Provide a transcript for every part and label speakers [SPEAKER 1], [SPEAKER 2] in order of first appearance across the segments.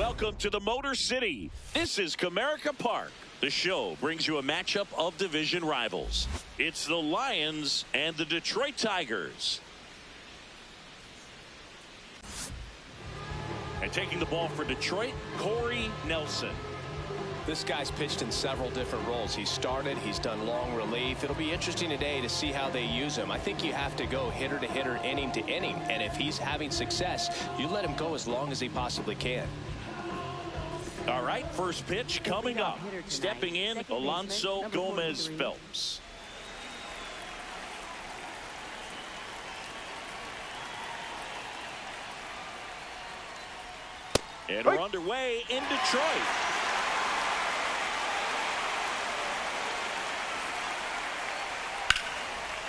[SPEAKER 1] Welcome to the Motor City. This is Comerica Park. The show brings you a matchup of division rivals. It's the Lions and the Detroit Tigers. And taking the ball for Detroit, Corey Nelson.
[SPEAKER 2] This guy's pitched in several different roles. He's started, he's done long relief. It'll be interesting today to see how they use him. I think you have to go hitter to hitter, inning to inning. And if he's having success, you let him go as long as he possibly can.
[SPEAKER 1] All right, first pitch coming up. Stepping in, Alonso Gomez Phelps. And we're underway in Detroit.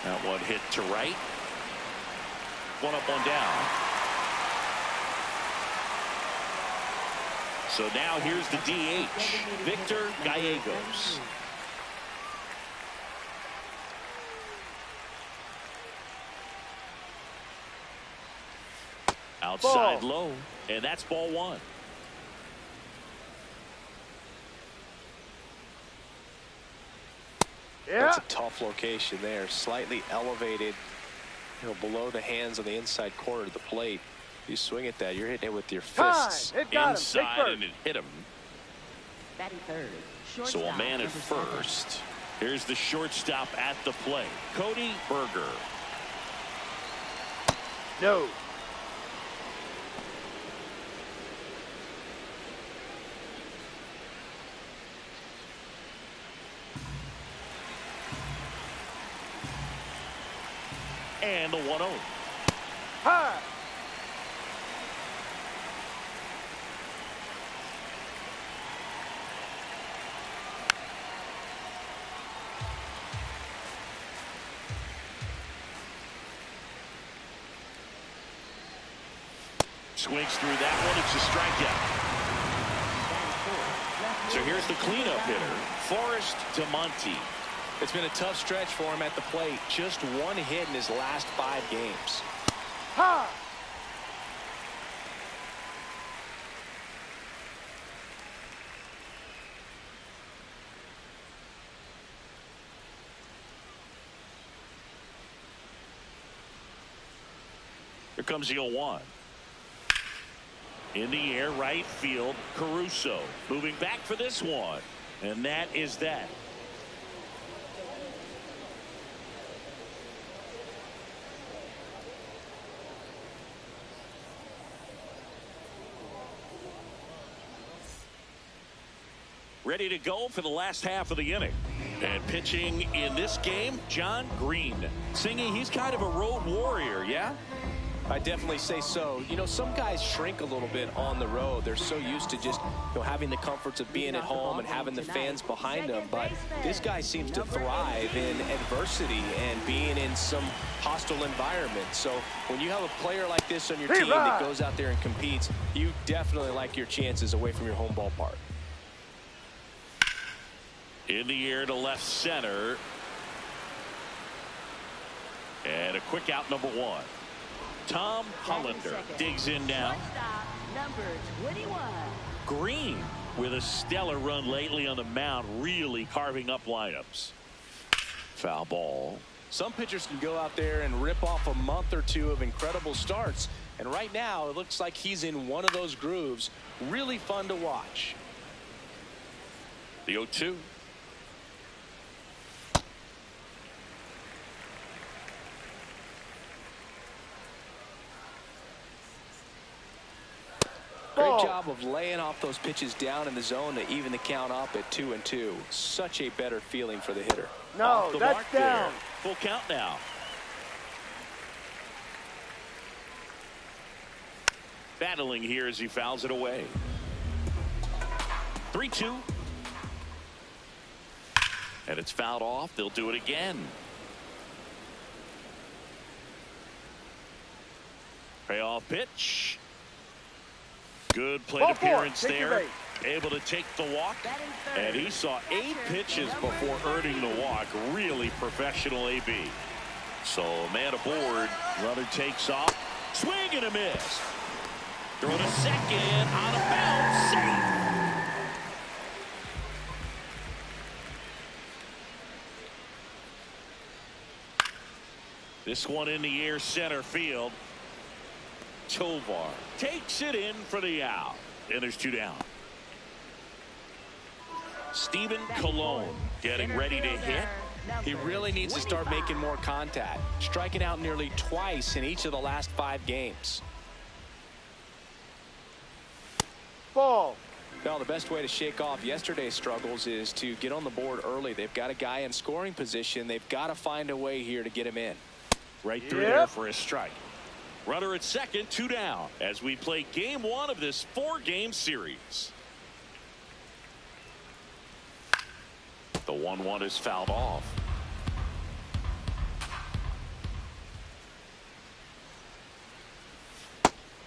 [SPEAKER 1] That one hit to right. One up, one down. So now here's the DH, Victor Gallegos. Outside low, and that's ball one.
[SPEAKER 2] That's a tough location there, slightly elevated, below the hands on the inside corner of the plate. You swing at that, you're hitting it with your fists.
[SPEAKER 1] Inside, and it hit him. So a man at first. Here's the shortstop at the plate, Cody Berger.
[SPEAKER 3] No.
[SPEAKER 1] And the 1-0.
[SPEAKER 3] Hi.
[SPEAKER 1] Swings through that one. It's a strikeout. So here's the cleanup hitter, Forrest DeMonte.
[SPEAKER 2] It's been a tough stretch for him at the plate. Just one hit in his last 5 games.
[SPEAKER 3] Ha!
[SPEAKER 1] Here comes the 0-1. In the air, right field, Caruso moving back for this one. And that is that. Ready to go for the last half of the inning. And pitching in this game, John Green. Singing, he's kind of a road warrior, yeah?
[SPEAKER 2] I definitely say so. Some guys shrink a little bit on the road. They're so used to just having the comforts of being at home and having the fans behind them. But this guy seems to thrive in adversity and being in some hostile environment. So when you have a player like this on your team that goes out there and competes, you definitely like your chances away from your home ballpark.
[SPEAKER 1] In the air to left center. And a quick out, number 1. Tom Hollander digs in now.
[SPEAKER 4] Number 21.
[SPEAKER 1] Green with a stellar run lately on the mound, really carving up lineups. Foul ball.
[SPEAKER 2] Some pitchers can go out there and rip off a month or two of incredible starts. And right now, it looks like he's in one of those grooves. Really fun to watch.
[SPEAKER 1] The 0-2.
[SPEAKER 2] Great job of laying off those pitches down in the zone to even the count up at 2-2. Such a better feeling for the hitter.
[SPEAKER 3] No, that's down.
[SPEAKER 1] There. Full count now. Battling here as he fouls it away. 3-2. And it's fouled off. They'll do it again. Payoff pitch. Good plate appearance there. Able to take the walk. And he saw 8 pitches before earning the walk. Really professional AB. So man aboard. Runner takes off. Swing and a miss. Throw to second, out of bounds, safe. This one in the air, center field. Tovar takes it in for the out, and there's 2 down. Steven Colon getting ready to hit.
[SPEAKER 2] He really needs to start making more contact, striking out nearly twice in each of the last 5 games.
[SPEAKER 3] Ball.
[SPEAKER 2] Well, the best way to shake off yesterday's struggles is to get on the board early. They've got a guy in scoring position. They've got to find a way here to get him in.
[SPEAKER 1] Right through there for a strike. Runner at second, 2 down as we play game 1 of this 4-game series. The 1-1 is fouled off.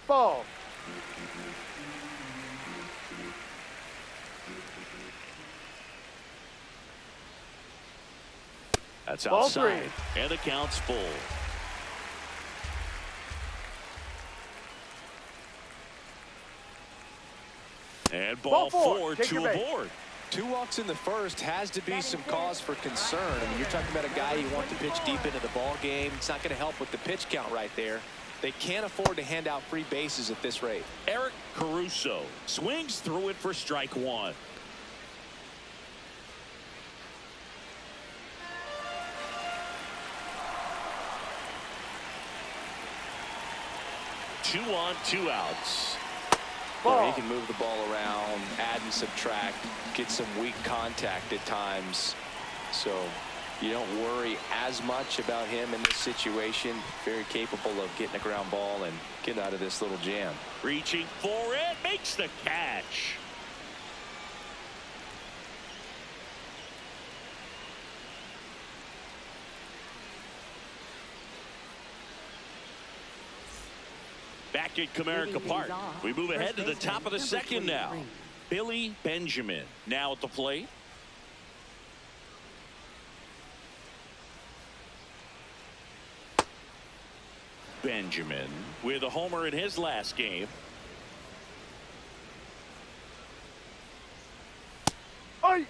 [SPEAKER 3] Ball.
[SPEAKER 1] That's
[SPEAKER 3] Ball
[SPEAKER 1] outside.
[SPEAKER 3] 3.
[SPEAKER 1] And the count's full. And ball 4 to aboard.
[SPEAKER 2] 2 walks in the first has to be some cause for concern. I mean, you're talking about a guy you want to pitch deep into the ball game. It's not going to help with the pitch count right there. They can't afford to hand out free bases at this rate.
[SPEAKER 1] Eric Caruso swings through it for strike 1. Two on, 2 outs.
[SPEAKER 2] Well, he can move the ball around, add and subtract, get some weak contact at times. So you don't worry as much about him in this situation. Very capable of getting a ground ball and getting out of this little jam.
[SPEAKER 1] Reaching for it, makes the catch. Back at Comerica Park, we move ahead to the top of the second now. Billy Benjamin now at the plate. Benjamin with a homer in his last game.
[SPEAKER 3] Aye.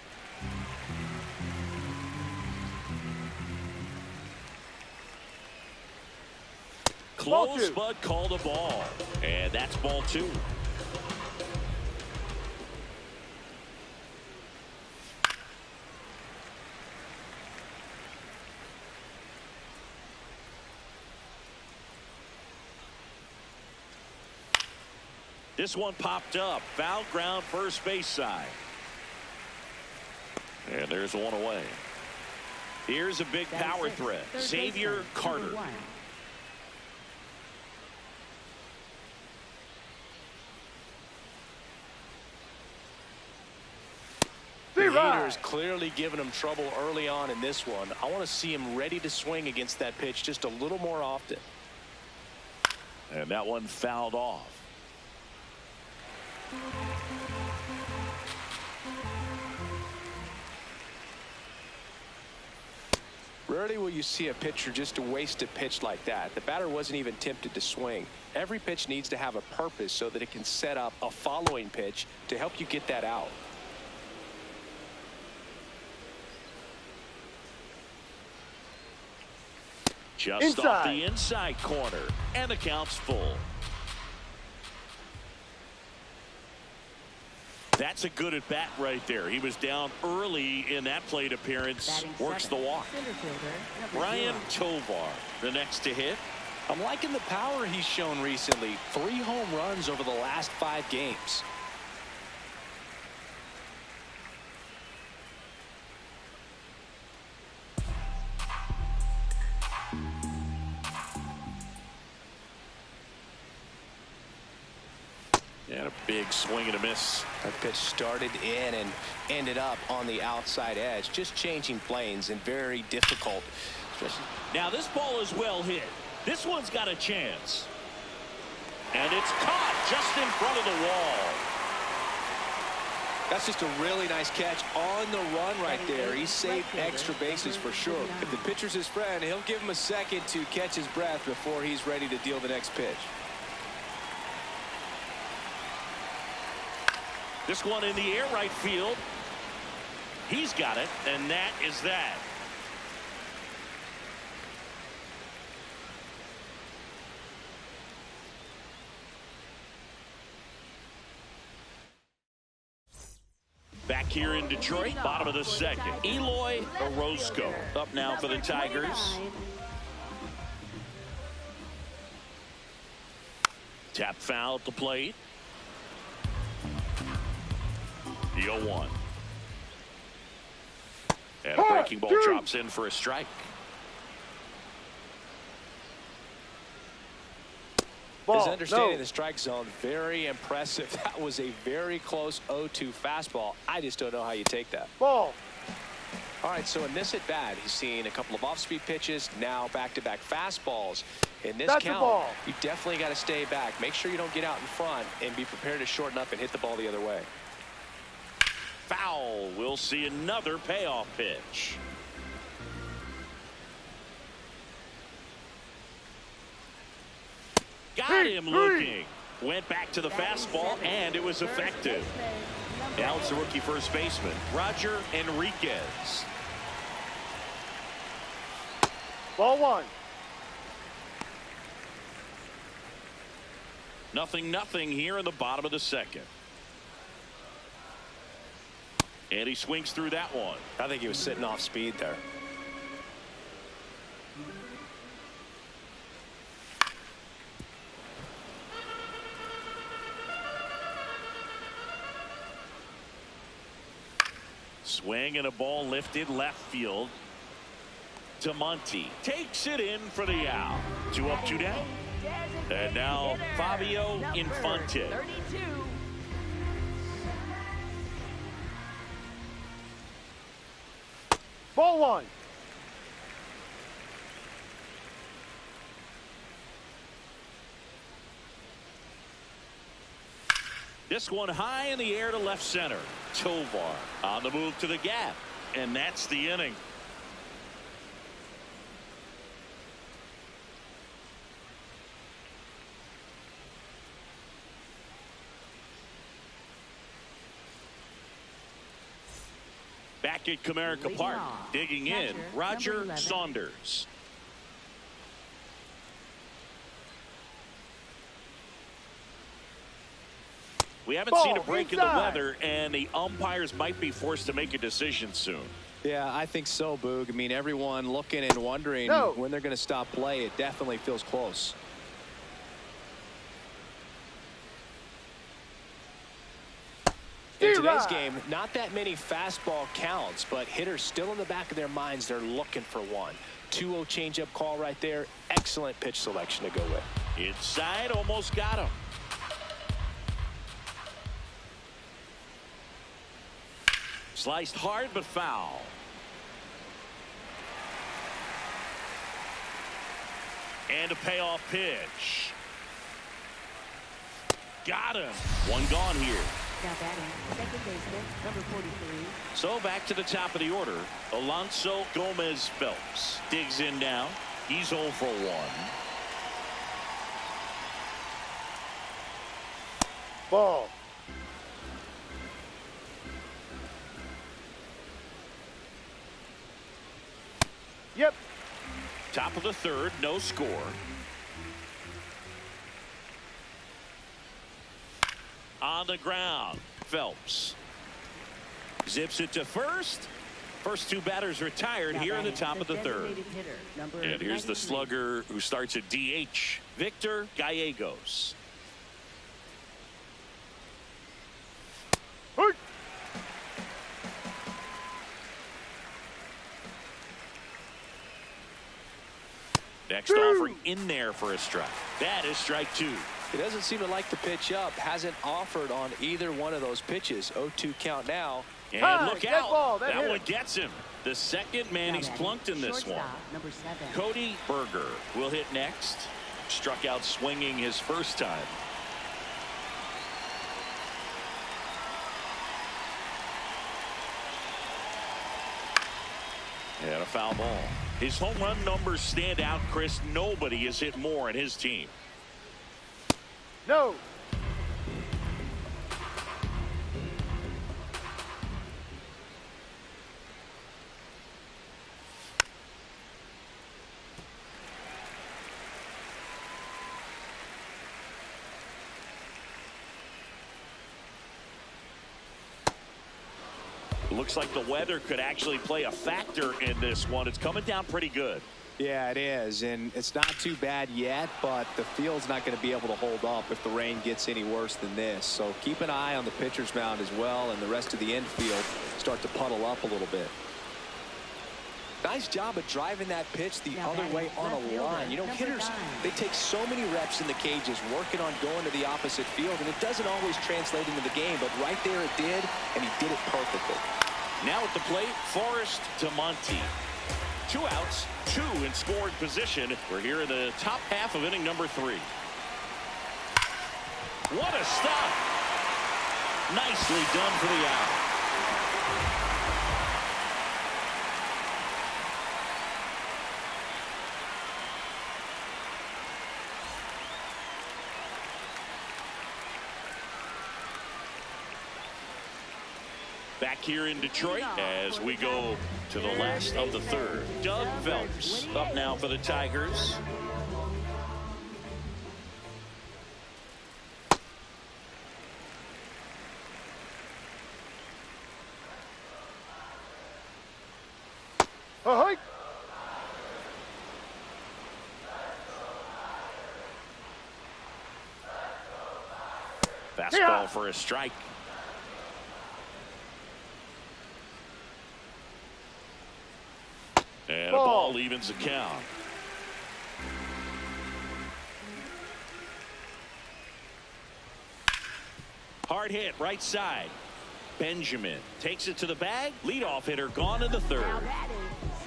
[SPEAKER 1] Close, but called a ball. And that's ball 2. This one popped up. Foul ground, first base side. And there's one away. Here's a big power threat. Xavier Carter.
[SPEAKER 2] The Raiders clearly giving him trouble early on in this one. I want to see him ready to swing against that pitch just a little more often.
[SPEAKER 1] And that one fouled off.
[SPEAKER 2] Rarely will you see a pitcher just to waste a pitch like that. The batter wasn't even tempted to swing. Every pitch needs to have a purpose so that it can set up a following pitch to help you get that out.
[SPEAKER 1] Just off the inside corner, and the count's full. That's a good at bat right there. He was down early in that plate appearance. Works the walk. Brian Tovar, the next to hit.
[SPEAKER 2] I'm liking the power he's shown recently. 3 home runs over the last 5 games.
[SPEAKER 1] And a big swing and a miss.
[SPEAKER 2] That pitch started in and ended up on the outside edge. Just changing planes and very difficult.
[SPEAKER 1] Now this ball is well hit. This one's got a chance. And it's caught just in front of the wall.
[SPEAKER 2] That's just a really nice catch on the run right there. He saved extra bases for sure. If the pitcher's his friend, he'll give him a second to catch his breath before he's ready to deal the next pitch.
[SPEAKER 1] This one in the air right field. He's got it, and that is that. Back here in Detroit, bottom of the second. Eloy Orozco up now for the Tigers. Tap foul at the plate. The 0-1. And a breaking ball drops in for a strike.
[SPEAKER 2] His understanding of the strike zone, very impressive. That was a very close 0-2 fastball. I just don't know how you take that.
[SPEAKER 3] Ball.
[SPEAKER 2] All right, so in this at-bat, he's seen a couple of off-speed pitches, now back-to-back fastballs. In this count, you definitely got to stay back. Make sure you don't get out in front and be prepared to shorten up and hit the ball the other way.
[SPEAKER 1] Foul. We'll see another payoff pitch. Got him looking. Went back to the fastball, and it was effective. Now it's the rookie first baseman, Roger Enriquez.
[SPEAKER 3] Ball 1.
[SPEAKER 1] 0-0 here in the bottom of the second. And he swings through that one.
[SPEAKER 2] I think he was sitting off speed there.
[SPEAKER 1] Swing and a ball lifted left field. Monty takes it in for the out. 2 up, 2 down. And now Fabio Infante.
[SPEAKER 4] 32.
[SPEAKER 3] Ball 1.
[SPEAKER 1] This one high in the air to left center. Tovar on the move to the gap. And that's the inning. Back at Comerica Park, digging in, Roger Saunders. We haven't seen a break in the weather, and the umpires might be forced to make a decision soon.
[SPEAKER 2] Yeah, I think so, Boog. I mean, everyone looking and wondering when they're going to stop play. It definitely feels close. In today's game, not that many fastball counts, but hitters still in the back of their minds, they're looking for one. 2-0 changeup call right there. Excellent pitch selection to go with.
[SPEAKER 1] Inside, almost got him. Sliced hard, but foul. And a payoff pitch. Got him. One gone here.
[SPEAKER 4] Now batting, second baseman, number 43.
[SPEAKER 1] So back to the top of the order. Alonso Gomez Phelps digs in now. He's 0 for 1.
[SPEAKER 3] Ball. Yep.
[SPEAKER 1] Top of the third, no score. On the ground, Phelps zips it to first. First 2 batters retired here in the top of the third. And here's the slugger who starts at DH, Victor Gallegos.
[SPEAKER 3] Hey.
[SPEAKER 1] Next offering in there for a strike. That is strike 2.
[SPEAKER 2] He doesn't seem to like the pitch up. Hasn't offered on either one of those pitches. 0-2 count now.
[SPEAKER 1] And look out. That one gets him. The second man he's plunked in this one.
[SPEAKER 4] Number 7.
[SPEAKER 1] Cody Berger will hit next. Struck out swinging his first time. And a foul ball. His home run numbers stand out, Chris. Nobody has hit more in his team. Looks like the weather could actually play a factor in this one. It's coming down pretty good.
[SPEAKER 2] Yeah, it is, and it's not too bad yet, but the field's not going to be able to hold up if the rain gets any worse than this. So keep an eye on the pitcher's mound as well, and the rest of the infield start to puddle up a little bit. Nice job of driving that pitch the other way on a line. You know, hitters, they take so many reps in the cages working on going to the opposite field, and it doesn't always translate into the game, but right there it did, and he did it perfectly.
[SPEAKER 1] Now at the plate, Forrest to Monty. 2 outs, 2 in scoring position. We're here in the top half of inning number 3. What a stop. Nicely done for the out. Back here in Detroit as we go to the last of the 3rd. Doug Phelps up now for the Tigers.
[SPEAKER 3] Ahoy!
[SPEAKER 1] Fastball for a strike. And a ball evens the count. Hard hit right side. Benjamin takes it to the bag. Leadoff hitter gone in the 3rd.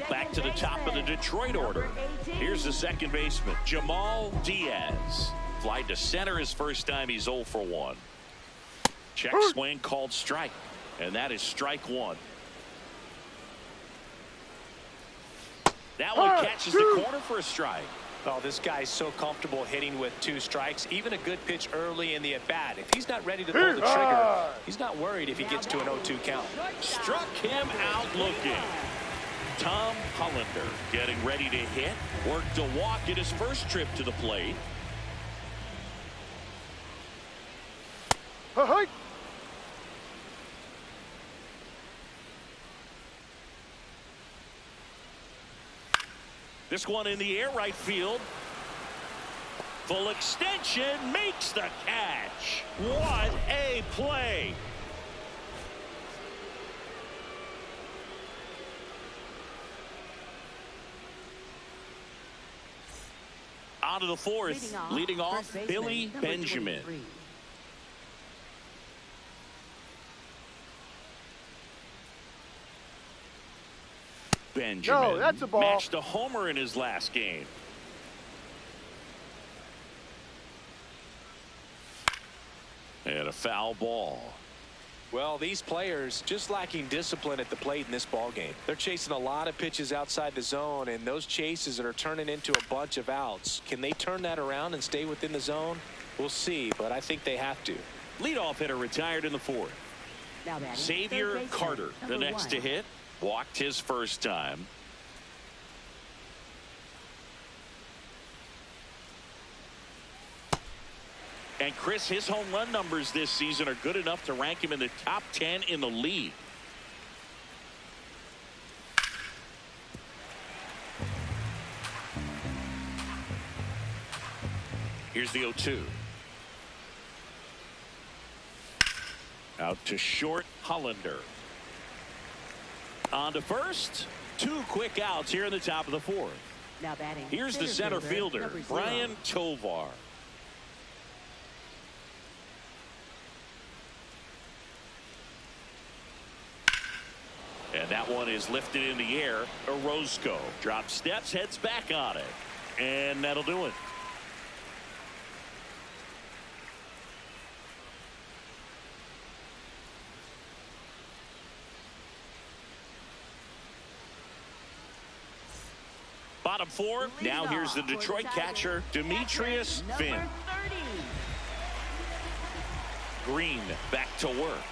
[SPEAKER 1] Back to the top of the Detroit order. Here's the second baseman, Jamal Diaz. Fly to center his first time. He's 0 for 1. Check swing called strike. And that is strike 1. That one catches the corner for a strike.
[SPEAKER 2] Oh, this guy's so comfortable hitting with 2 strikes. Even a good pitch early in the at-bat. If he's not ready to pull the trigger, he's not worried if he gets to an 0-2 count.
[SPEAKER 1] Struck him out looking. Tom Hollander getting ready to hit. Worked a walk at his first trip to the plate.
[SPEAKER 3] Ahoy!
[SPEAKER 1] This one in the air, right field. Full extension, makes the catch. What a play. On to the 4th, leading off Billy Benjamin. Benjamin
[SPEAKER 3] that's a ball.
[SPEAKER 1] matched a homer in his last game. And a foul ball.
[SPEAKER 2] Well, these players just lacking discipline at the plate in this ball game. They're chasing a lot of pitches outside the zone, and those chases are turning into a bunch of outs. Can they turn that around and stay within the zone? We'll see, but I think they have to.
[SPEAKER 1] Leadoff hitter retired in the 4th. Xavier Carter, the next to hit. Walked his first time. And Chris, his home run numbers this season are good enough to rank him in the top 10 in the league. Here's the 0-2. Out to short, Hollander. On to first. 2 quick outs here in the top of the 4th.
[SPEAKER 4] Now batting.
[SPEAKER 1] Here's the center fielder, Brian Tovar. And that one is lifted in the air. Orozco drops steps, heads back on it. And that'll do it. Bottom 4. Now here's the Detroit catcher, Demetrius Finn. Green back to work.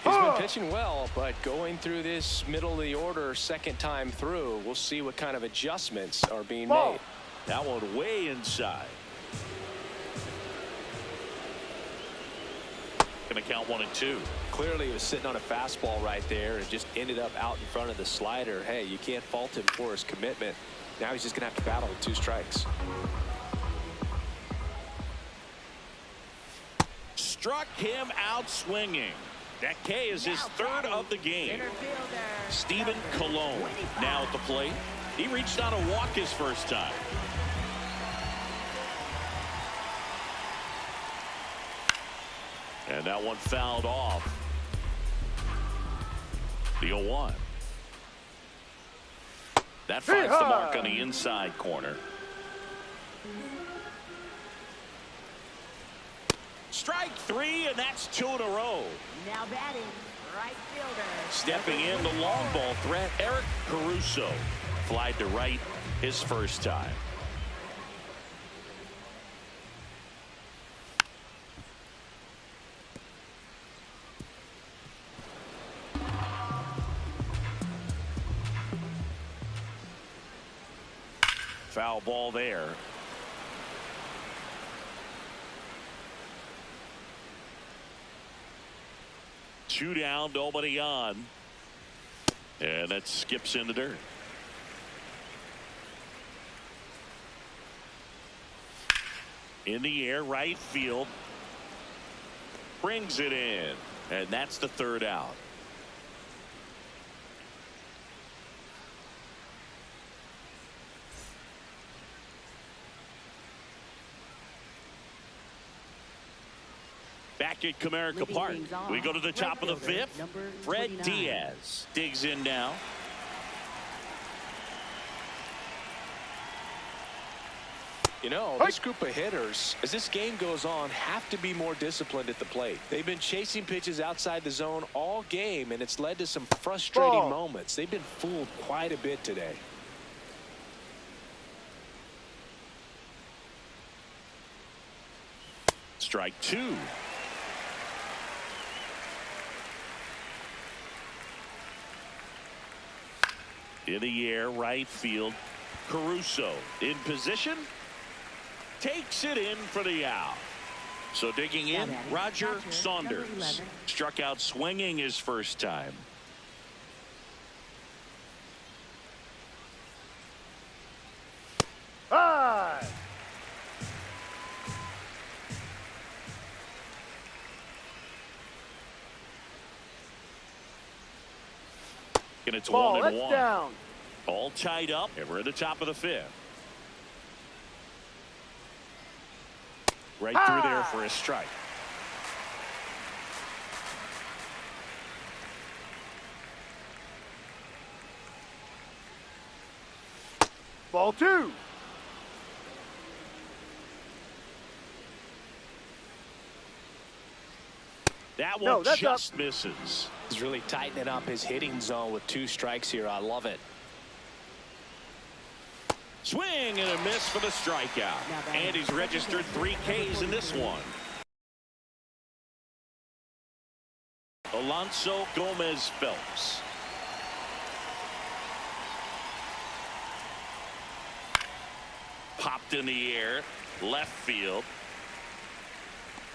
[SPEAKER 2] He's been pitching well, but going through this middle of the order second time through, we'll see what kind of adjustments are being made.
[SPEAKER 1] That one way inside. Going to count 1-2.
[SPEAKER 2] Clearly he was sitting on a fastball right there and just ended up out in front of the slider. Hey, you can't fault him for his commitment. Now he's just going to have to battle with 2 strikes.
[SPEAKER 1] Struck him out swinging. That K is his 3rd of the game. Stephen Colon now at the plate. He reached out a walk his first time. And that one fouled off. The 0-1. That finds the mark on the inside corner. Strike 3, and that's 2 in a row.
[SPEAKER 4] Now batting, right fielder.
[SPEAKER 1] Stepping in the long ball threat, Eric Caruso. Flied to right his first time. Foul ball there. Two down, nobody on. And that skips in the dirt. In the air, right field. Brings it in. And that's the 3rd out. Back at Comerica Park, we go to the top of the 5th. Fred Diaz digs in now.
[SPEAKER 2] You know, this group of hitters, as this game goes on, have to be more disciplined at the plate. They've been chasing pitches outside the zone all game, and it's led to some frustrating moments. They've been fooled quite a bit today.
[SPEAKER 1] Strike 2. In the air, right field. Caruso in position. Takes it in for the out. So digging in, Roger Saunders. Struck out swinging his first time. And it's 1-1.
[SPEAKER 3] Down.
[SPEAKER 1] All tied up, and we're at the top of the 5th. Right through there for a strike.
[SPEAKER 3] Ball 2.
[SPEAKER 1] That one just misses.
[SPEAKER 2] He's really tightening up his hitting zone with 2 strikes here. I love it.
[SPEAKER 1] Swing and a miss for the strikeout. And he's registered 3 Ks in this one. Alonso Gomez Phelps. Popped in the air, left field.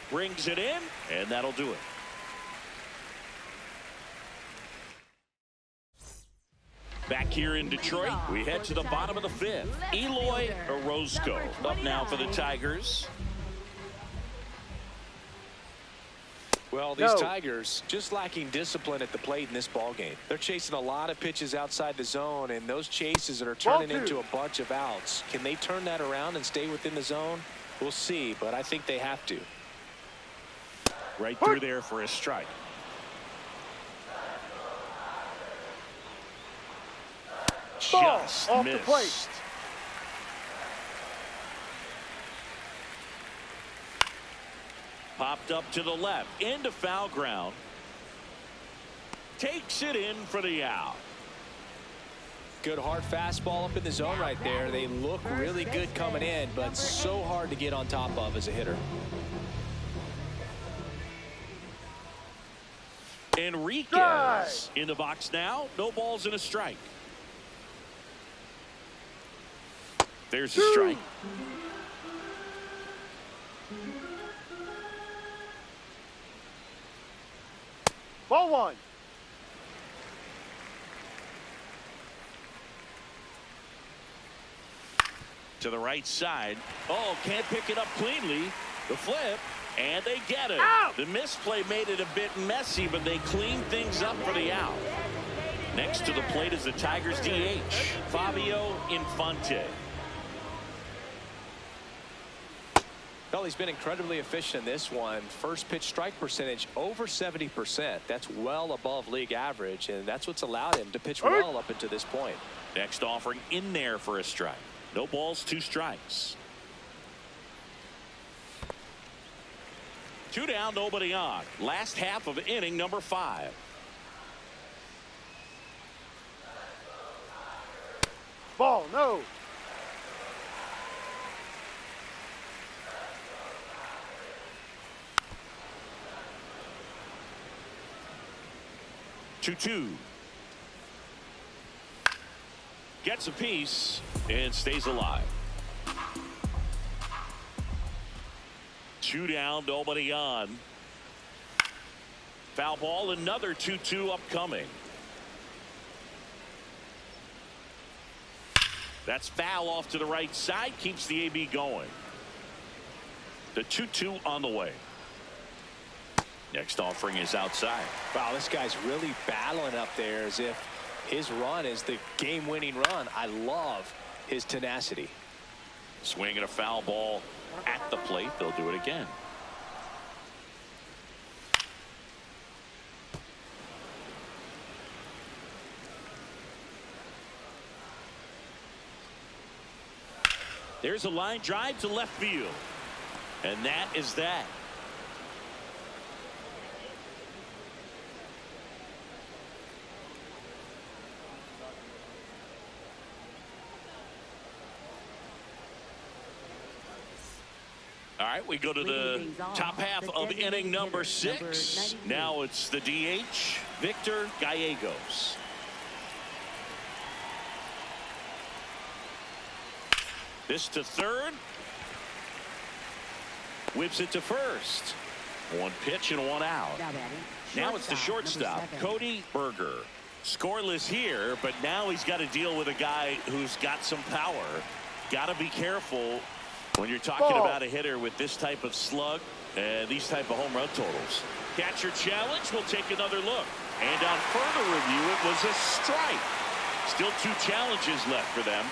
[SPEAKER 1] Brings it in, and that'll do it. Back here in Detroit, we head to the bottom of the 5th. Eloy Orozco up now for the Tigers.
[SPEAKER 2] Well, these Tigers just lacking discipline at the plate in this ball game. They're chasing a lot of pitches outside the zone, and those chases that are turning into a bunch of outs. Can they turn that around and stay within the zone? We'll see, but I think they have to.
[SPEAKER 1] Right through there for a strike. Just
[SPEAKER 3] off
[SPEAKER 1] missed.
[SPEAKER 3] the plate.
[SPEAKER 1] Popped up to the left into foul ground. Takes it in for the out.
[SPEAKER 2] Good hard fastball up in the zone right there. They look really good coming in, but so hard to get on top of as a hitter.
[SPEAKER 1] Enriquez in the box now. No balls and a strike. There's a strike.
[SPEAKER 3] Ball one.
[SPEAKER 1] To the right side. Oh, can't pick it up cleanly. The flip, and they get it.
[SPEAKER 3] Out.
[SPEAKER 1] The misplay made it a bit messy, but they cleaned things up for the out. Next to the plate is the Tigers DH, Fabio Infante.
[SPEAKER 2] Well, he's been incredibly efficient in this one. First pitch strike percentage over 70%. That's well above league average, and that's what's allowed him to pitch well up until this point.
[SPEAKER 1] Next offering in there for a strike. No balls, 2 strikes. 2 down, nobody on. Last half of inning number 5.
[SPEAKER 3] Ball, no.
[SPEAKER 1] Two. Gets a piece and stays alive. 2 down, nobody on. Foul ball, another 2-2 upcoming. That's foul off to the right side, keeps the AB going. The 2-2 on the way. Next offering is outside.
[SPEAKER 2] Wow, this guy's really battling up there as if his run is the game-winning run. I love his tenacity.
[SPEAKER 1] Swinging a foul ball at the plate. They'll do it again. There's a line drive to left field. And that is that. All right, we go to the top half of inning number 6. Now it's the DH, Victor Gallegos. This to third. Whips it to first. 1 pitch and 1 out. Now it's the shortstop, Cody Berger. Scoreless here, but now he's got to deal with a guy who's got some power. Got to be careful when you're talking about a hitter with this type of slug and these type of home run totals. Catcher challenge. We'll take another look. And on further review, it was a strike. Still 2 challenges left for them.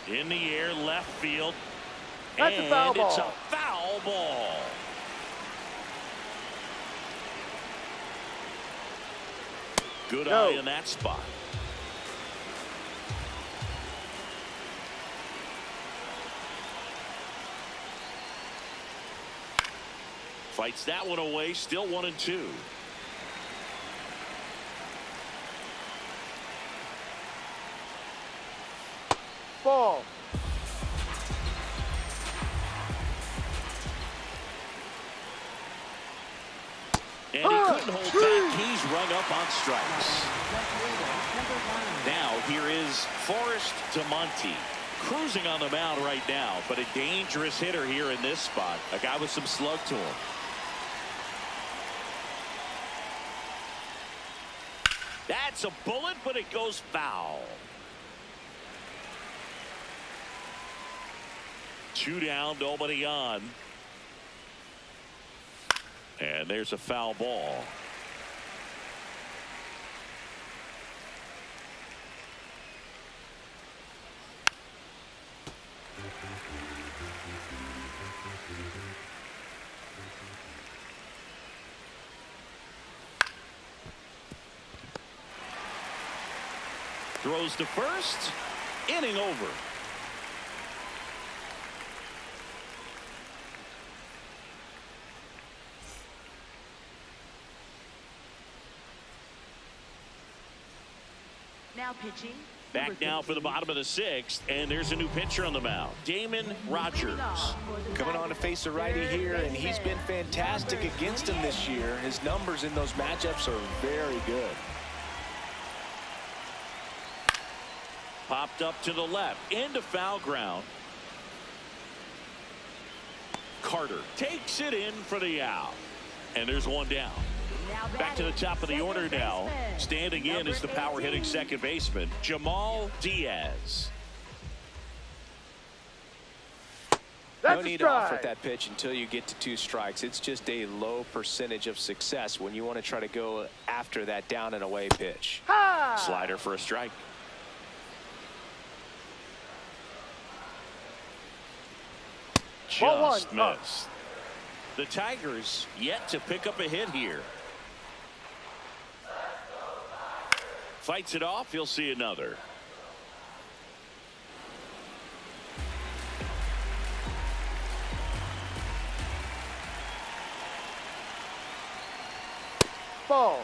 [SPEAKER 1] In the air, left field.
[SPEAKER 3] That's
[SPEAKER 1] and
[SPEAKER 3] a foul ball.
[SPEAKER 1] It's a foul ball. Good eye in that spot. Fights that one away. Still 1-2.
[SPEAKER 3] Ball.
[SPEAKER 1] And he couldn't hold back. He's rung up on strikes. Now here is Forrest DeMonte. Cruising on the mound right now, but a dangerous hitter here in this spot. A guy with some slug to him. That's a bullet, but it goes foul. 2 down, nobody on. And there's a foul ball. Throws to first. Inning over.
[SPEAKER 4] Now pitching.
[SPEAKER 1] Back now for the bottom of the 6th, and there's a new pitcher on the mound, Damon Rogers.
[SPEAKER 2] Coming on to face a righty here, and he's been fantastic against him this year. His numbers in those matchups are very good.
[SPEAKER 1] Popped up to the left into foul ground. Carter takes it in for the out, and there's one down. Back to the top of the order now. Standing in is the power hitting second baseman, Jamal Diaz.
[SPEAKER 2] No need to offer that pitch until you get to 2 strikes. It's just a low percentage of success when you want to try to go after that down and away pitch.
[SPEAKER 1] Slider for a strike. Just missed. The Tigers yet to pick up a hit here. Fights it off. He'll see another.
[SPEAKER 3] Ball.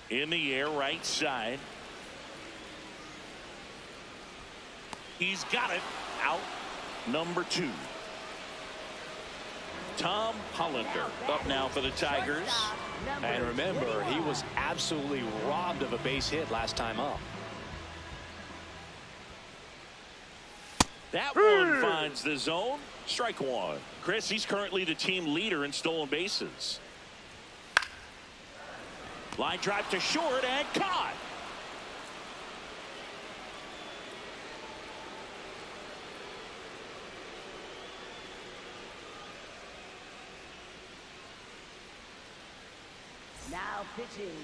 [SPEAKER 1] In the air, right side. He's got it. Out number 2. Tom Hollander up now for the Tigers.
[SPEAKER 2] And remember, he was absolutely robbed of a base hit last time up.
[SPEAKER 1] That one finds the zone. Strike 1. Chris, he's currently the team leader in stolen bases. Line drive to short and caught.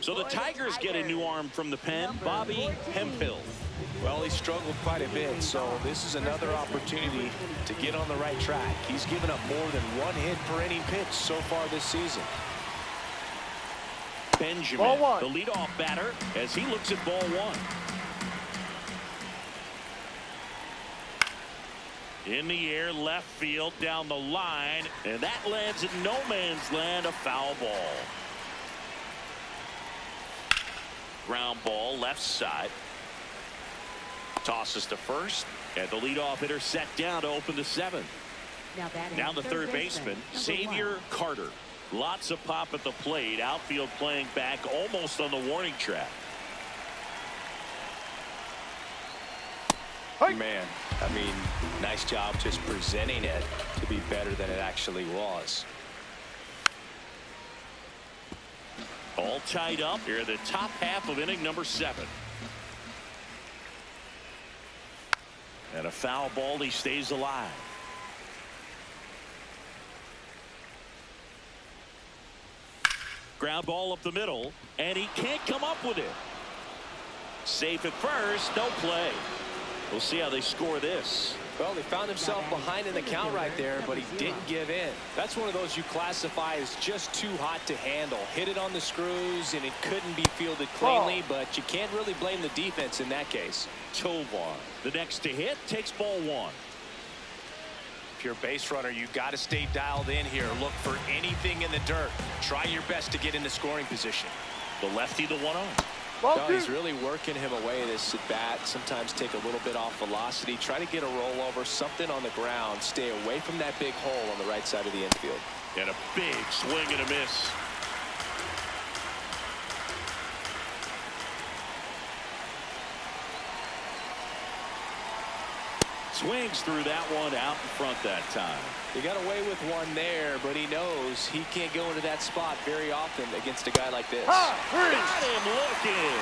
[SPEAKER 1] So the Tigers get a new arm from the pen, Bobby Hemphill.
[SPEAKER 2] Well, he struggled quite a bit, so this is another opportunity to get on the right track. He's given up more than 1 hit per inning pitch so far this season.
[SPEAKER 1] Benjamin, the leadoff batter, as he looks at ball 1. In the air, left field, down the line, and that lands in no man's land, a foul ball. Ground ball, left side. Tosses to first, and the leadoff hitter set down to open the 7th. Now the third baseman, Xavier Carter. Lots of pop at the plate. Outfield playing back almost on the warning track.
[SPEAKER 2] Man, I mean, nice job just presenting it to be better than it actually was.
[SPEAKER 1] All tied up here in the top half of inning number 7. And a foul ball. He stays alive. Ground ball up the middle, and he can't come up with it. Safe at first, no play. We'll see how they score this.
[SPEAKER 2] Well, he found himself behind in the count right there, but he didn't give in. That's one of those you classify as just too hot to handle. Hit it on the screws, and it couldn't be fielded cleanly, but you can't really blame the defense in that case.
[SPEAKER 1] Tovar, the next to hit, takes ball 1.
[SPEAKER 2] If you're a base runner, you got to stay dialed in here. Look for anything in the dirt. Try your best to get into scoring position.
[SPEAKER 1] The lefty, the 1-0.
[SPEAKER 2] No, he's really working him away this at bat. Sometimes take a little bit off velocity. Try to get a rollover, something on the ground. Stay away from that big hole on the right side of the infield.
[SPEAKER 1] And a big swing and a miss. Swings through that one out in front that time.
[SPEAKER 2] He got away with one there, but he knows he can't go into that spot very often against a guy like this.
[SPEAKER 1] Got him looking.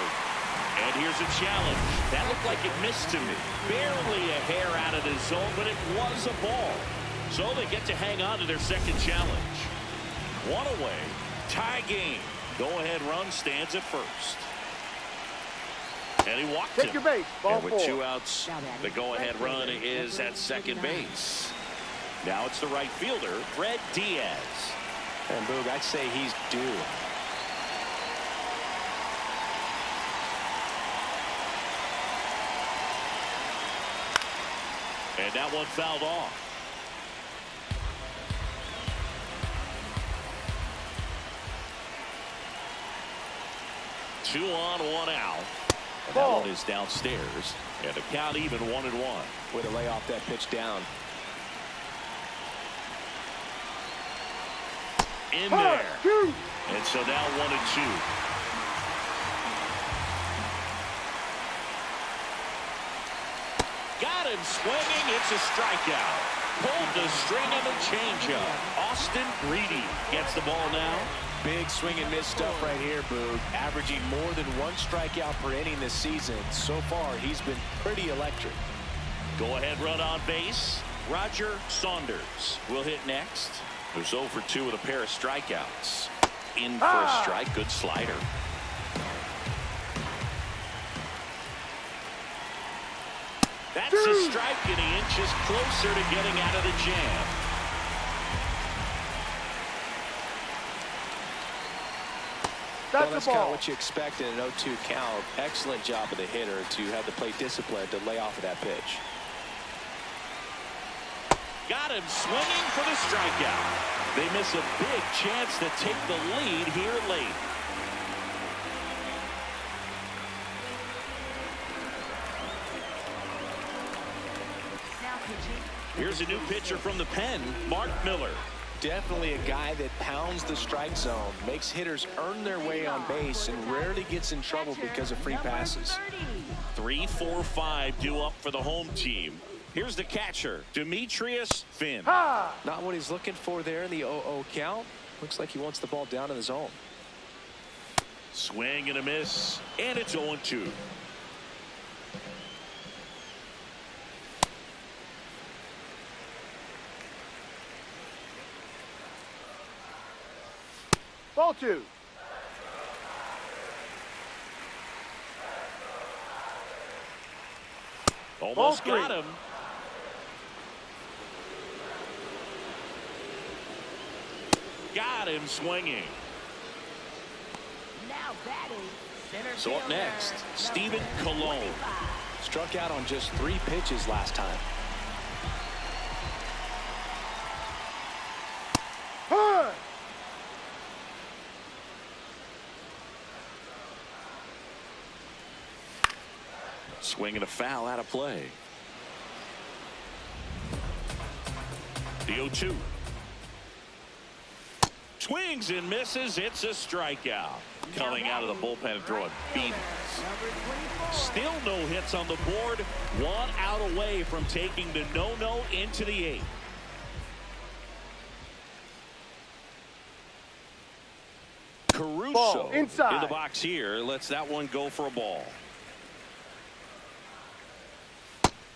[SPEAKER 1] And here's a challenge. That looked like it missed to me. Barely a hair out of the zone, but it was a ball. So they get to hang on to their second challenge. 1 away. Tie game. Go-ahead run stands at first. And he walked him.
[SPEAKER 3] Take your base. Ball
[SPEAKER 1] and with
[SPEAKER 3] 4.
[SPEAKER 1] 2 outs, the go-ahead run is at second base. Now it's the right fielder, Fred Diaz.
[SPEAKER 2] And Boog, I'd say he's due.
[SPEAKER 1] And that one fouled off. Two on, 1 out. And that one is downstairs. And the count even 1-1.
[SPEAKER 2] Way to lay off that pitch down.
[SPEAKER 1] In there. And so now 1-2. Got him swinging. It's a strikeout. Pulled the string of a changeup. Austin Reedy gets the ball now.
[SPEAKER 2] Big swing and miss stuff right here, Boog. Averaging more than 1 strikeout per inning this season. So far, he's been pretty electric.
[SPEAKER 1] Go ahead run on base. Roger Saunders will hit next. Who's 0 for 2 with a pair of strikeouts. In for a strike. Good slider. That's a strike, and he inches closer to getting out of the jam.
[SPEAKER 2] Well, that's kind of what you expect in an 0-2 count. Excellent job of the hitter to have the plate discipline to lay off of that pitch.
[SPEAKER 1] Got him swinging for the strikeout. They miss a big chance to take the lead here late. Here's a new pitcher from the pen, Mark Miller.
[SPEAKER 2] Definitely a guy that pounds the strike zone, makes hitters earn their way on base, and rarely gets in trouble because of free passes.
[SPEAKER 1] 3, 4, 5 due up for the home team. Here's the catcher, Demetrius Finn.
[SPEAKER 2] Not what he's looking for there in the 0-0 count. Looks like he wants the ball down in the zone.
[SPEAKER 1] Swing and a miss, and it's 0-2.
[SPEAKER 3] Ball 2.
[SPEAKER 1] Almost got him. Got him swinging.
[SPEAKER 4] Now batting.
[SPEAKER 1] So up next, Stephen Colon.
[SPEAKER 2] Struck out on just 3 pitches last time.
[SPEAKER 1] Swing and a foul out of play. The 0-2. Swings and misses. It's a strikeout. Coming out of the bullpen and throwing beans. Still no hits on the board. 1 out away from taking the no-no into the 8th. Caruso in the box here. Lets that one go for a ball.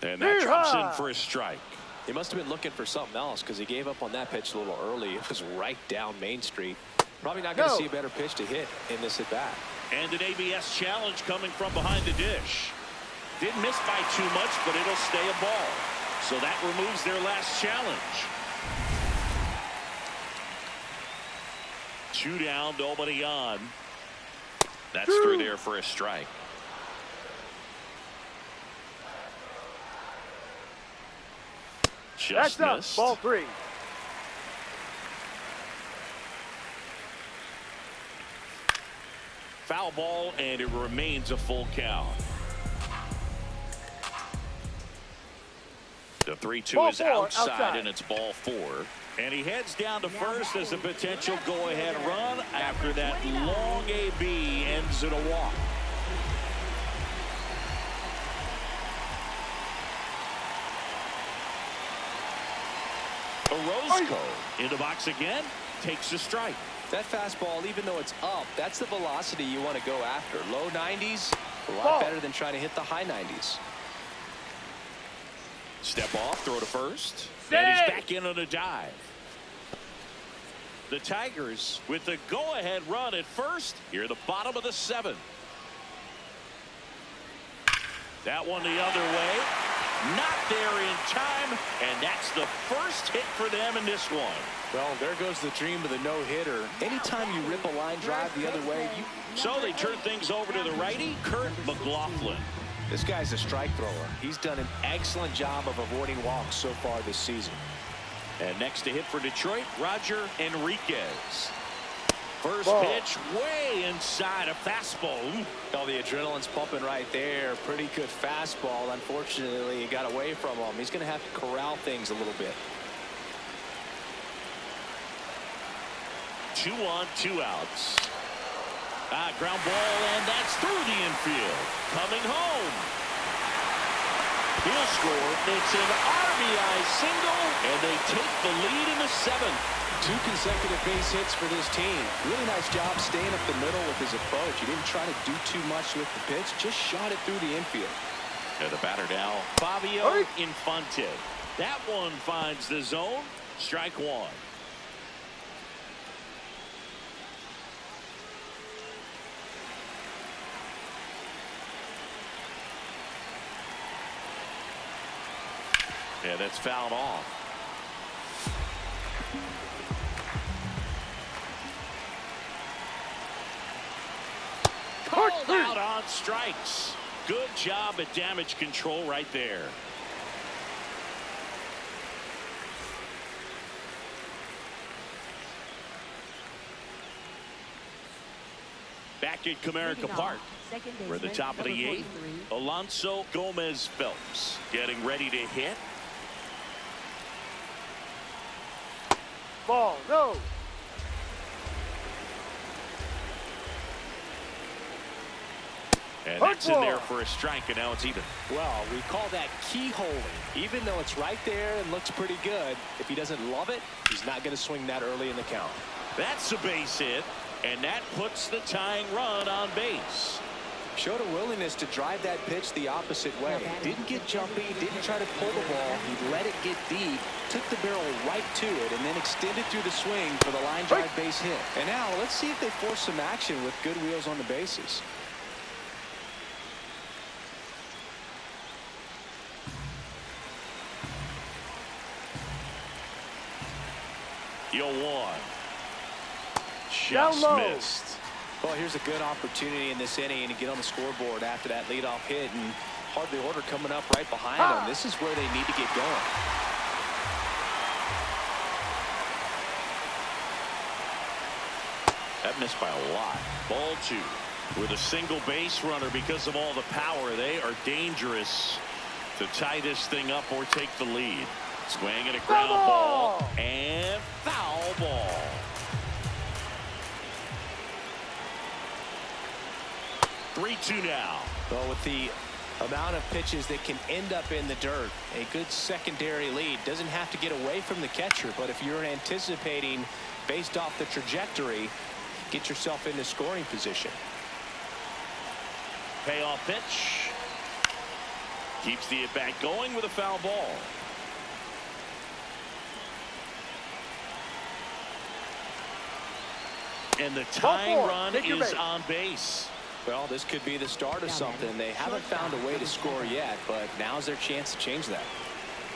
[SPEAKER 1] And that drops in for a strike.
[SPEAKER 2] He must have been looking for something else because he gave up on that pitch a little early. It was right down Main Street. Probably not going to see a better pitch to hit in this at bat.
[SPEAKER 1] And an ABS challenge coming from behind the dish. Didn't miss by too much, but it'll stay a ball. So that removes their last challenge. 2 down, nobody on. That's through there for a strike. Just missed.
[SPEAKER 3] Ball 3.
[SPEAKER 1] Foul ball, and it remains a full count. The 3-2 is outside, and it's ball 4. And he heads down to first as a potential go-ahead run after that long AB ends in a walk. Orozco in the box again, takes a strike.
[SPEAKER 2] That fastball, even though it's up, that's the velocity you want to go after. Low 90s, a lot better than trying to hit the high 90s.
[SPEAKER 1] Step off, throw to first. And he's back in on a dive. The Tigers with the go-ahead run at first here at the bottom of the 7th. That one the other way. Not there in time, and that's the first hit for them in this one.
[SPEAKER 2] Well, there goes the dream of the no-hitter. Anytime you rip a line drive the other way,
[SPEAKER 1] So they turn things over to the righty, Kurt McLaughlin.
[SPEAKER 2] This guy's a strike thrower. He's done an excellent job of avoiding walks so far this season.
[SPEAKER 1] And next to hit for Detroit, Roger Enriquez. First
[SPEAKER 3] Ball.
[SPEAKER 1] pitch way inside a fastball. Ooh.
[SPEAKER 2] Oh, the adrenaline's pumping right there. Pretty good fastball. Unfortunately, he got away from him. He's going to have to corral things a little bit.
[SPEAKER 1] 2 on, 2 outs. Ground ball, and that's through the infield. Coming home. He'll score. It's an RBI single, and they take the lead in the 7th.
[SPEAKER 2] 2 consecutive base hits for this team. Really nice job staying up the middle with his approach. He didn't try to do too much with the pitch, just shot it through the infield.
[SPEAKER 1] And the batter now, Fabio Infante. That one finds the zone. Strike 1. And that's fouled off. Called out on strikes. Good job at damage control right there. Back at Comerica Park. We're at the top of the 8th. Alonso Gomez Phelps getting ready to hit.
[SPEAKER 3] Ball, no.
[SPEAKER 1] And that's in there for a strike, and now it's even.
[SPEAKER 2] Well, we call that keyholing. Even though it's right there and looks pretty good, if he doesn't love it, he's not going to swing that early in the count.
[SPEAKER 1] That's a base hit, and that puts the tying run on base.
[SPEAKER 2] Showed a willingness to drive that pitch the opposite way. Didn't get jumpy, didn't try to pull the ball. He let it get deep, took the barrel right to it, and then extended through the swing for the line drive base hit. And now let's see if they force some action with good wheels on the bases.
[SPEAKER 1] You'll one. Just missed.
[SPEAKER 2] Well, here's a good opportunity in this inning to get on the scoreboard after that leadoff hit, and hardly order coming up right behind them. This is where they need to get going.
[SPEAKER 1] That missed by a lot. Ball 2. With a single base runner, because of all the power, they are dangerous to tie this thing up or take the lead. Swing and a ground ball and foul ball. 3-2 now.
[SPEAKER 2] Well, with the amount of pitches that can end up in the dirt, a good secondary lead. Doesn't have to get away from the catcher, but if you're anticipating based off the trajectory, get yourself into scoring position.
[SPEAKER 1] Payoff pitch. Keeps the at-bat going with a foul ball. And the tying run is on base.
[SPEAKER 2] Well, this could be the start of something. They haven't found a way to score yet, but now's their chance to change that.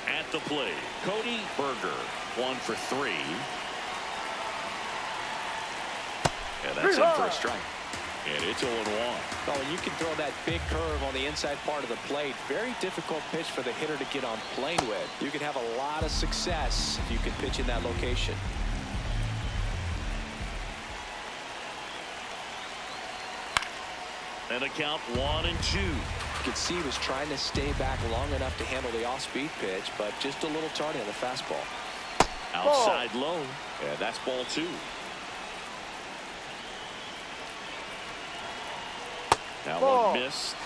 [SPEAKER 1] At the plate, Cody Berger, 1 for 3. And that's in for a strike. And it's 0-1.
[SPEAKER 2] Well, when you can throw that big curve on the inside part of the plate, very difficult pitch for the hitter to get on plane with. You can have a lot of success if you can pitch in that location.
[SPEAKER 1] And a count 1-2.
[SPEAKER 2] You could see he was trying to stay back long enough to handle the off-speed pitch, but just a little tardy on the fastball.
[SPEAKER 1] Outside low. And that's ball 2. That one missed.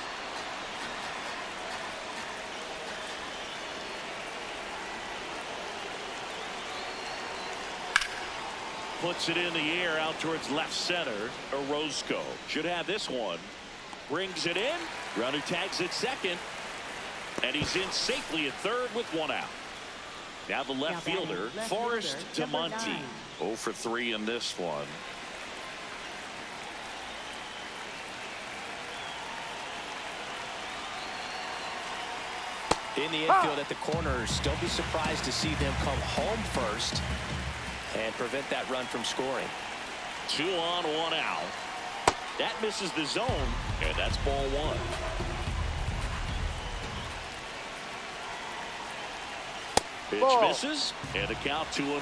[SPEAKER 1] Puts it in the air out towards left center. Orozco should have this one. Brings it in. Runner tags at second. And he's in safely at third with 1 out. Now the left fielder, Forrest Tamonte. 0 for 3 in this one.
[SPEAKER 2] In the infield at the corners, don't be surprised to see them come home first and prevent that run from scoring.
[SPEAKER 1] 2 on, 1 out. That misses the zone, and that's ball 1. Pitch
[SPEAKER 3] Ball.
[SPEAKER 1] misses, and the count 2-1.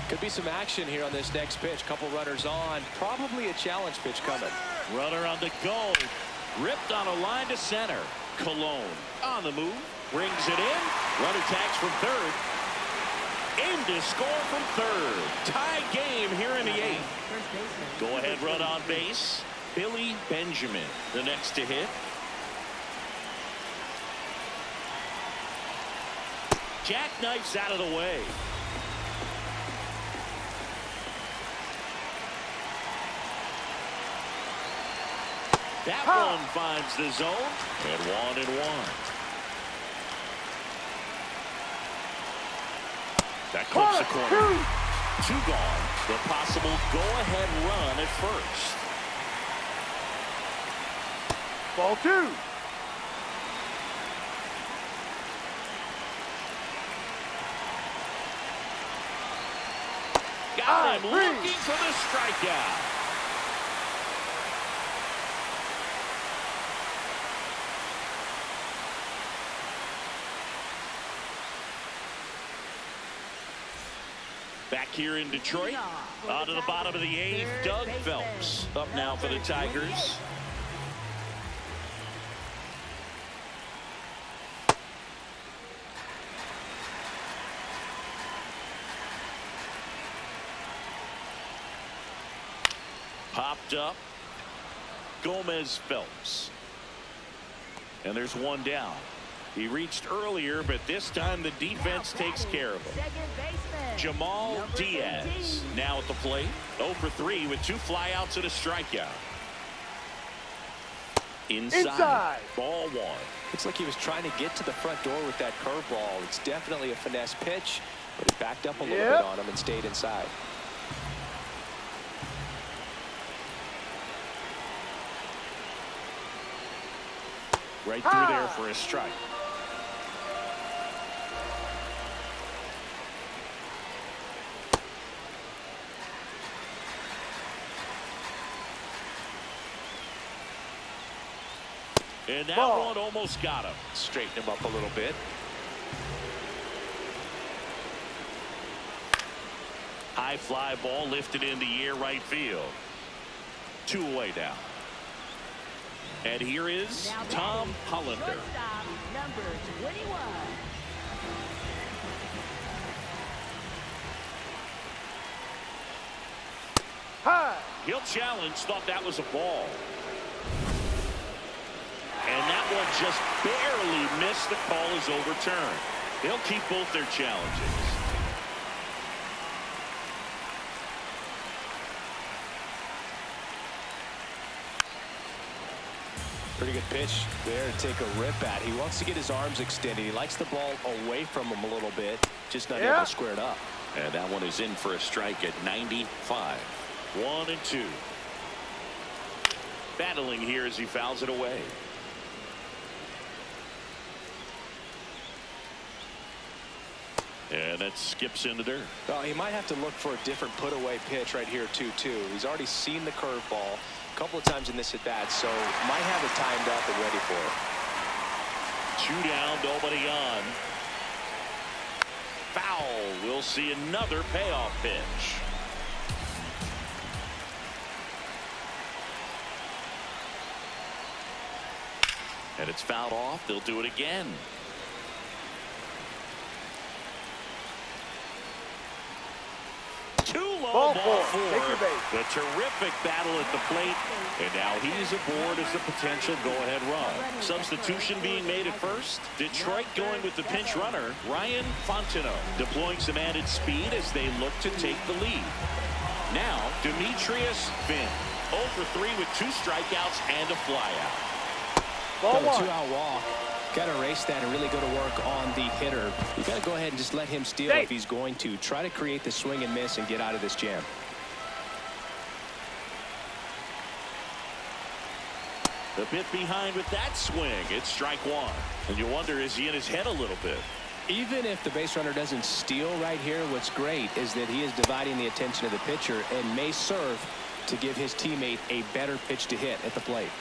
[SPEAKER 2] Could be some action here on this next pitch. Couple runners on. Probably a challenge pitch coming.
[SPEAKER 1] Runner on the go. Ripped on a line to center. Cologne on the move. Brings it in. Runner tags from third. Aimed to score from third. Tie game here in the 8th. Go ahead run on base. Billy Benjamin, the next to hit. Jackknifes out of the way. That one finds the zone, and 1-1. That clips the corner. 2 gone. The possible go-ahead run at first.
[SPEAKER 3] Ball 2.
[SPEAKER 1] Got him looking for the strikeout. Back here in Detroit, on to the bottom of the 8th, Doug Phelps up now for the Tigers. Popped up. Gomez Phelps. And there's 1 down. He reached earlier, but this time the defense takes care of him. Jamal Diaz now at the plate. 0 for 3 with 2 flyouts and a strikeout. Inside. Ball 1.
[SPEAKER 2] Looks like he was trying to get to the front door with that curveball. It's definitely a finesse pitch, but it backed up a little bit on him and stayed inside.
[SPEAKER 1] Right through there for a strike. And that one almost got him.
[SPEAKER 2] Straighten him up a little bit.
[SPEAKER 1] High fly ball lifted in the air right field. 2 away now. And here is Tom Hollander.
[SPEAKER 4] Number 21.
[SPEAKER 3] High.
[SPEAKER 1] He'll challenge. Thought that was a ball. And that one just barely missed. The call is overturned. They'll keep both their challenges.
[SPEAKER 2] Pretty good pitch there to take a rip at. He wants to get his arms extended. He likes the ball away from him a little bit. Just not able to square it up.
[SPEAKER 1] And that one is in for a strike at 95. 1-2. Battling here as he fouls it away. And that skips in the dirt.
[SPEAKER 2] Well, he might have to look for a different put-away pitch right here, 2-2. He's already seen the curveball a couple of times in this at-bat, so might have it timed up and ready for it.
[SPEAKER 1] 2 down, nobody on. Foul. We'll see another payoff pitch. And it's fouled off. They'll do it again. Ball 4.
[SPEAKER 3] Take your base.
[SPEAKER 1] The terrific battle at the plate, and now he's aboard as the potential go-ahead run. Substitution being made at first. Detroit going with the pinch runner, Ryan Fontenot, deploying some added speed as they look to take the lead. Now, Demetrius Finn, 0 for 3 with 2 strikeouts and a flyout.
[SPEAKER 3] Ball 1.
[SPEAKER 2] Got a 2-out walk. Got to erase that and really go to work on the hitter. You got to go ahead and just let him steal if he's going to. Try to create the swing and miss and get out of this jam.
[SPEAKER 1] A bit behind with that swing. It's strike 1. And you wonder, is he in his head a little bit?
[SPEAKER 2] Even if the base runner doesn't steal right here, what's great is that he is dividing the attention of the pitcher and may serve to give his teammate a better pitch to hit at the plate.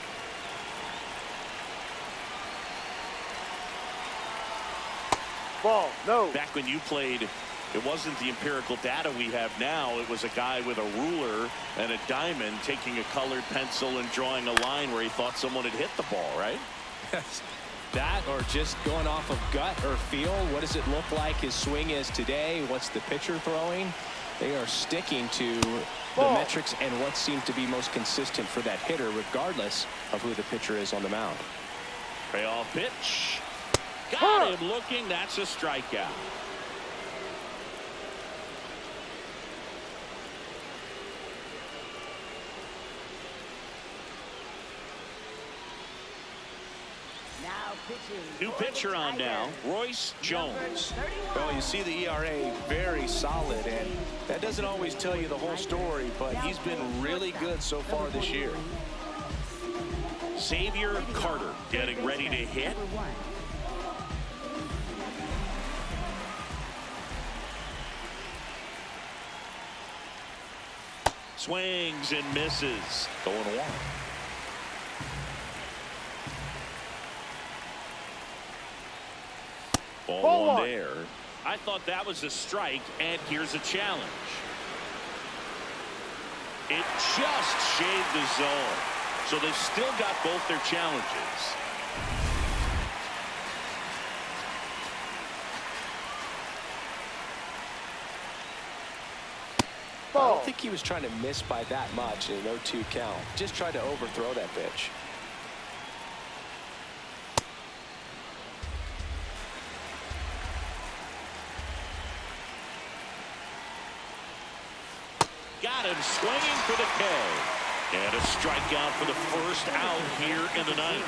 [SPEAKER 3] Ball, no.
[SPEAKER 1] Back when you played, it wasn't the empirical data we have now. It was a guy with a ruler and a diamond taking a colored pencil and drawing a line where he thought someone had hit the ball, right?
[SPEAKER 2] That or just going off of gut or feel. What does it look like his swing is today? What's the pitcher throwing? They are sticking to the metrics and what seems to be most consistent for that hitter, regardless of who the pitcher is on the mound.
[SPEAKER 1] Payoff pitch. Got him looking. That's a strikeout. New pitcher on now, Royce Jones.
[SPEAKER 2] Well, you see the ERA very solid, and that doesn't always tell you the whole story, but he's been really good so far this year.
[SPEAKER 1] Xavier Carter getting ready to hit. Swings and misses. Going one. Ball one there. I thought that was a strike, and here's a challenge. It just shaved the zone. So they've still got both their challenges.
[SPEAKER 2] I don't think he was trying to miss by that much in an 0-2 count. Just tried to overthrow that pitch.
[SPEAKER 1] Got him swinging for the K. And a strikeout for the first out here in the ninth.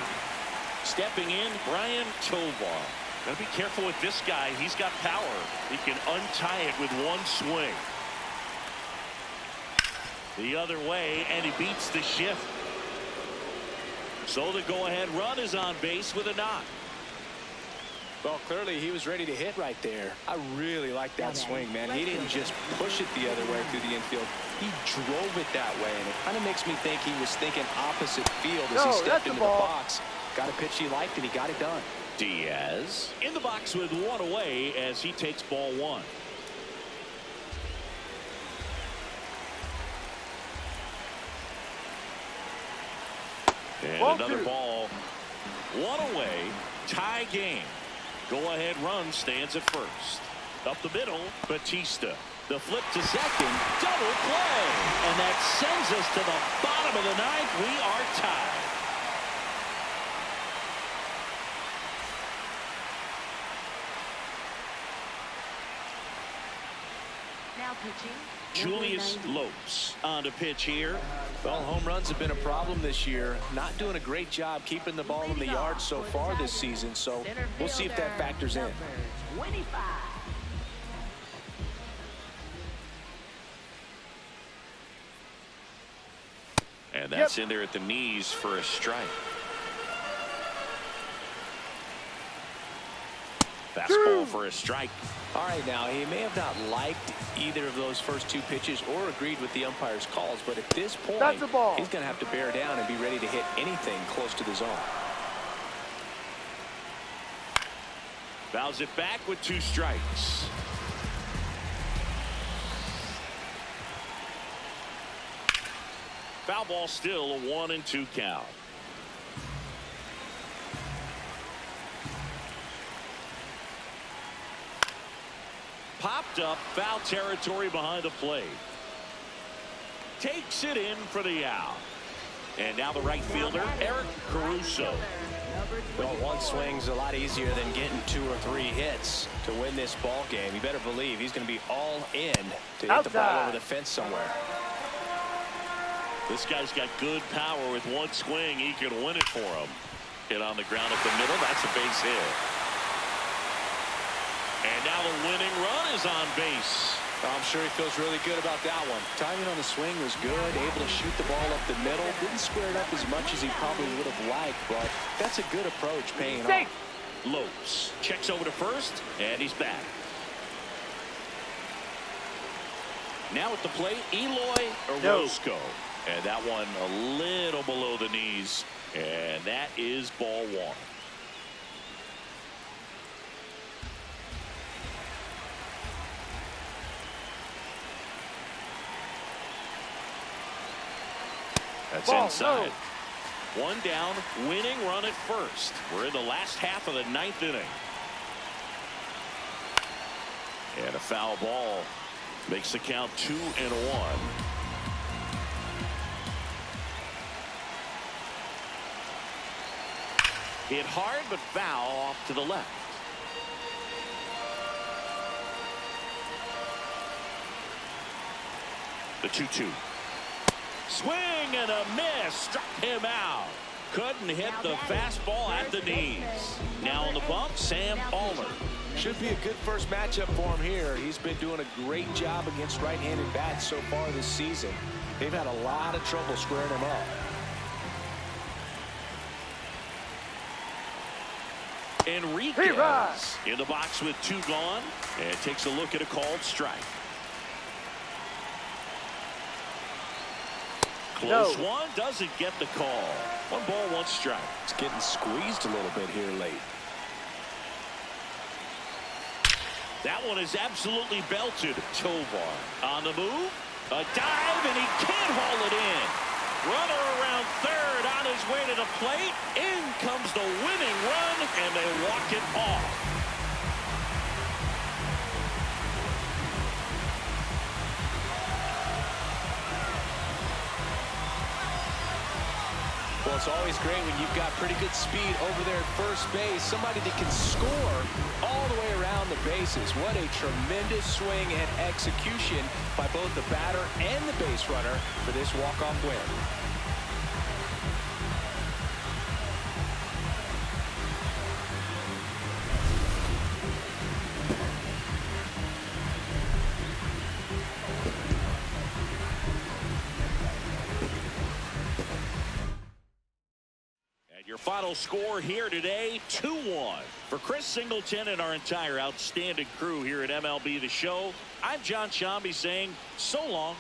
[SPEAKER 1] Stepping in, Brian Tovar. Gotta be careful with this guy. He's got power. He can untie it with one swing. The other way, and he beats the shift. So the go-ahead run is on base with a knock.
[SPEAKER 2] Well, clearly he was ready to hit right there. I really like that swing, man. He didn't just push it the other way through the infield. He drove it that way, and it kind of makes me think he was thinking opposite field as he stepped into the box. Got a pitch he liked, and he got it done.
[SPEAKER 1] Diaz in the box with one away as he takes ball one. And another ball. One away. Tie game. Go-ahead run stands at first. Up the middle, Batista. The flip to second. Double play. And that sends us to the bottom of the ninth. We are tied.
[SPEAKER 4] Now pitching.
[SPEAKER 1] Julius Lopes on to pitch here.
[SPEAKER 2] Well, home runs have been a problem this year. Not doing a great job keeping the ball in the yard so far this season, so we'll see if that factors in.
[SPEAKER 4] 25.
[SPEAKER 1] And that's in there at the knees for a strike. Fastball for a strike.
[SPEAKER 2] All right, now he may have not liked either of those first two pitches or agreed with the umpire's calls, but at this point,
[SPEAKER 3] that's a ball.
[SPEAKER 2] He's going to have to bear down and be ready to hit anything close to the zone.
[SPEAKER 1] Fouls it back with two strikes. Foul ball still a 1-2 count. Popped up, foul territory behind the plate. Takes it in for the out. And now the right fielder, Eric Caruso.
[SPEAKER 2] Well, one swing's a lot easier than getting 2 or 3 hits to win this ball game. You better believe he's going to be all in to hit the ball over the fence somewhere.
[SPEAKER 1] This guy's got good power. With one swing, he can win it for him. Hit on the ground at the middle. That's a base hit. And now the winning run is on base.
[SPEAKER 2] I'm sure he feels really good about that one. Timing on the swing was good. Able to shoot the ball up the middle. Didn't square it up as much as he probably would have liked, but that's a good approach paying off.
[SPEAKER 1] Lopes checks over to first, and he's back. Now at the plate, Eloy Orozco. And that one a little below the knees. And that is ball one. That's
[SPEAKER 3] Ball,
[SPEAKER 1] inside.
[SPEAKER 3] no.
[SPEAKER 1] One down, winning run at first. We're in the last half of the 9th inning. And a foul ball makes the count 2-1. Hit hard, but foul off to the left. The 2-2. Swing and a miss. Struck him out. Couldn't hit the fastball at the knees. Now on the bump, Sam Palmer.
[SPEAKER 2] Should be a good first matchup for him here. He's been doing a great job against right-handed bats so far this season. They've had a lot of trouble squaring him up.
[SPEAKER 1] Enriquez in the box with 2 gone, and takes a look at a called strike. Close one, doesn't get the call. 1 ball, 1 strike.
[SPEAKER 2] It's getting squeezed a little bit here late.
[SPEAKER 1] That one is absolutely belted. Tovar on the move, a dive, and he can't haul it in. Runner around third on his way to the plate. In comes the winning run, and they walk it off.
[SPEAKER 2] Well, it's always great when you've got pretty good speed over there at first base. Somebody that can score all the way around the bases. What a tremendous swing and execution by both the batter and the base runner for this walk-off win.
[SPEAKER 1] Your final score here today, 2-1. For Chris Singleton and our entire outstanding crew here at MLB The Show, I'm John Shambi saying so long.